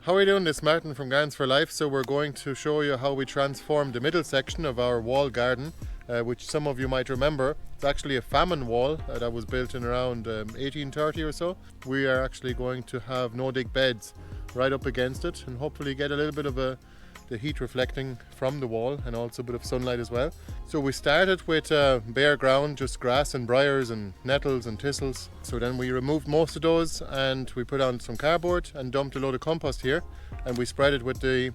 How are you doing? This is Martin from Gardens for Life. So we're going to show you how we transformed the middle section of our wall garden, which some of you might remember. It's actually a famine wall that was built in around 1830 or so. We are actually going to have no-dig beds right up against it and hopefully get a little bit of the heat reflecting from the wall and also a bit of sunlight as well. So we started with bare ground, just grass and briars and nettles and thistles. So then we removed most of those and we put on some cardboard and dumped a load of compost here, and we spread it with the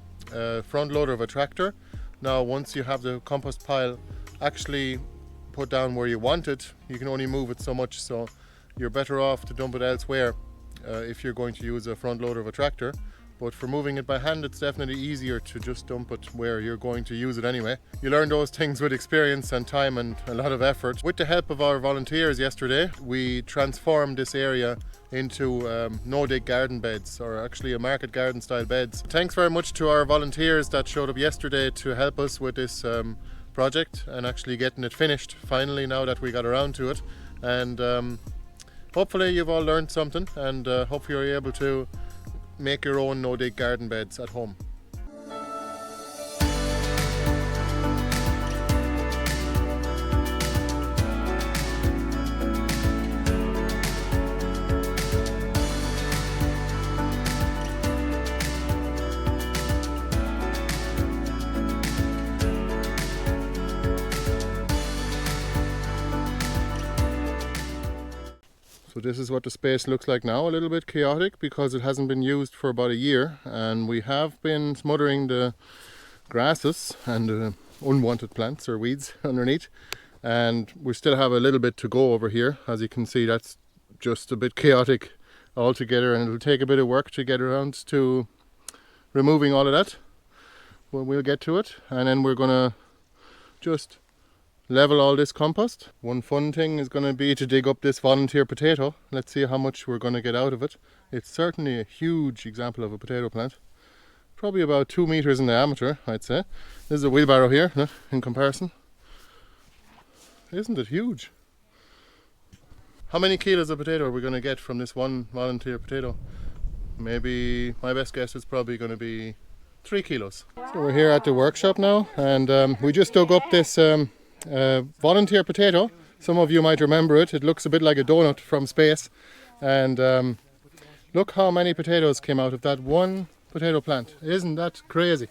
front loader of a tractor. Now once you have the compost pile actually put down where you want it, you can only move it so much, so you're better off to dump it elsewhere if you're going to use a front loader of a tractor. But for moving it by hand, it's definitely easier to just dump it where you're going to use it anyway. You learn those things with experience and time and a lot of effort. With the help of our volunteers yesterday, we transformed this area into no-dig garden beds, or actually a market garden style beds. Thanks very much to our volunteers that showed up yesterday to help us with this project and actually getting it finished finally, now that we got around to it. And hopefully you've all learned something, and hopefully you're able to make your own no-dig garden beds at home. So this is what the space looks like now, a little bit chaotic because it hasn't been used for about a year, and we have been smothering the grasses and the unwanted plants or weeds underneath, and we still have a little bit to go over here. As you can see, that's just a bit chaotic altogether, and it'll take a bit of work to get around to removing all of that. Well, we'll get to it, and then we're gonna just level all this compost. One fun thing is going to be to dig up this volunteer potato. Let's see how much we're going to get out of it. It's certainly a huge example of a potato plant. Probably about 2 meters in diameter, I'd say. This is a wheelbarrow here, in comparison. Isn't it huge? How many kilos of potato are we going to get from this one volunteer potato? Maybe, my best guess is probably going to be 3 kilos. So we're here at the workshop now, and we just dug up this volunteer potato. Some of you might remember it. It looks a bit like a donut from space, and look how many potatoes came out of that one potato plant. Isn't that crazy?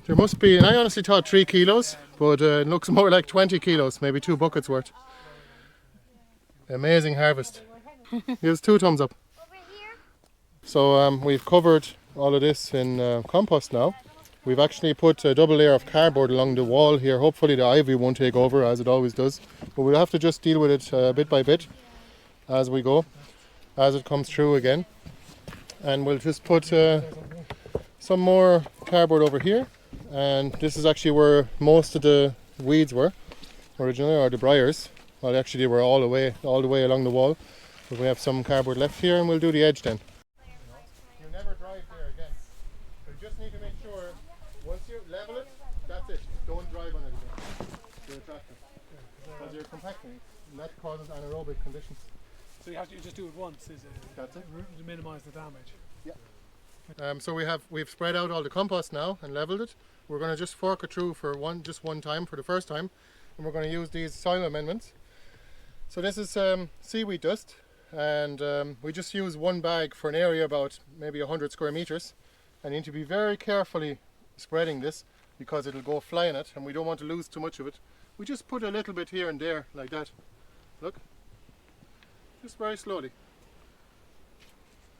There must be, and I honestly thought 3 kilos, but it looks more like 20 kilos, maybe 2 buckets worth. Amazing harvest. Here's 2 thumbs up. So we've covered all of this in compost now. We've actually put a double layer of cardboard along the wall here. Hopefully the ivy won't take over, as it always does. But we'll have to just deal with it bit by bit as we go, as it comes through again. And we'll just put some more cardboard over here. And this is actually where most of the weeds were originally, or the briars. Well, actually they were all the way along the wall. But we have some cardboard left here, and we'll do the edge then. You'll never drive there again. You just need to make sure, once you level it, that's it. Don't drive on it again. You're attractive. Because you're compacting it, and that causes anaerobic conditions. So you have to just do it once, is it? That's it. To minimise the damage. Yeah. So we've spread out all the compost now and leveled it. We're going to just fork it through for just one time, for the first time, and we're going to use these soil amendments. So this is seaweed dust, and we just use one bag for an area about maybe 100 square meters, and you need to be very carefully spreading this because it'll go flying it, and we don't want to lose too much of it. We just put a little bit here and there like that. Look, just very slowly.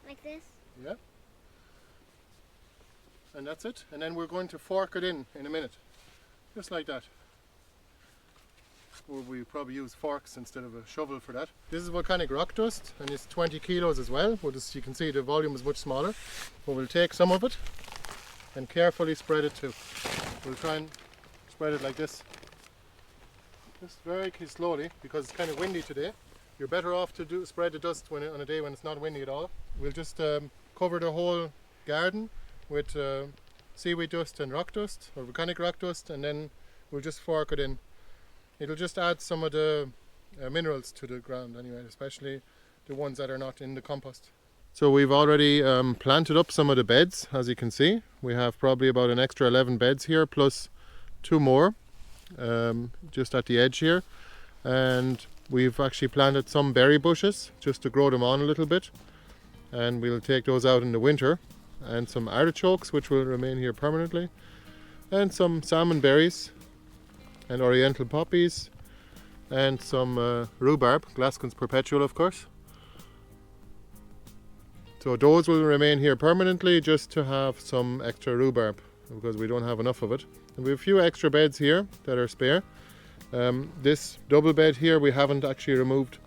Like this? Yeah. And that's it. And then we're going to fork it in a minute, just like that. Or we probably use forks instead of a shovel for that. This is volcanic rock dust, and it's 20 kilos as well. But as you can see, the volume is much smaller. But we'll take some of it and carefully spread it too. We'll try and spread it like this, just very slowly, because it's kind of windy today. You're better off to spread the dust on a day when it's not windy at all. We'll just cover the whole garden with seaweed dust and rock dust, or volcanic rock dust, and then we'll just fork it in. It'll just add some of the minerals to the ground anyway, especially the ones that are not in the compost. So we've already planted up some of the beds, as you can see. We have probably about an extra 11 beds here, plus 2 more just at the edge here. And we've actually planted some berry bushes just to grow them on a little bit. And we'll take those out in the winter. And some artichokes, which will remain here permanently. And some salmon berries and oriental poppies. And some rhubarb, Glaston's perpetual of course. So those will remain here permanently, just to have some extra rhubarb, because we don't have enough of it. And we have a few extra beds here that are spare. This double bed here, we haven't actually removed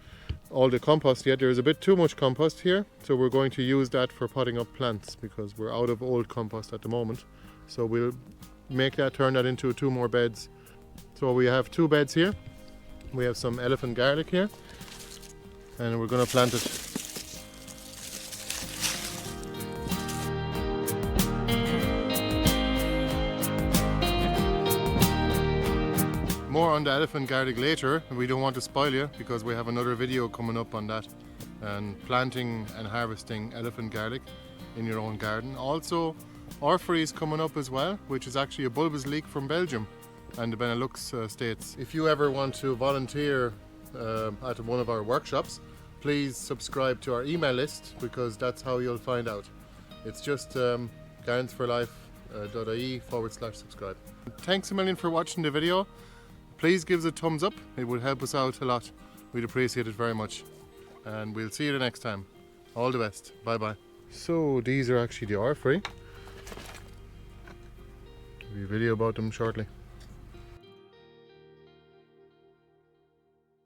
all the compost yet. There is a bit too much compost here, so we're going to use that for potting up plants, because we're out of old compost at the moment. So we'll turn that into 2 more beds. So we have 2 beds here. We have some elephant garlic here, and we're going to plant it. More on the elephant garlic later. We don't want to spoil you, because we have another video coming up on that, and planting and harvesting elephant garlic in your own garden. Also, orphery is coming up as well, which is actually a bulbous leek from Belgium and the Benelux states. If you ever want to volunteer at one of our workshops, please subscribe to our email list, because that's how you'll find out. It's just gardenforlife.ie/subscribe. Thanks a million for watching the video. Please give us a thumbs up, it would help us out a lot. We'd appreciate it very much. And we'll see you the next time. All the best. Bye bye. So these are actually the orphery. There'll be a video about them shortly.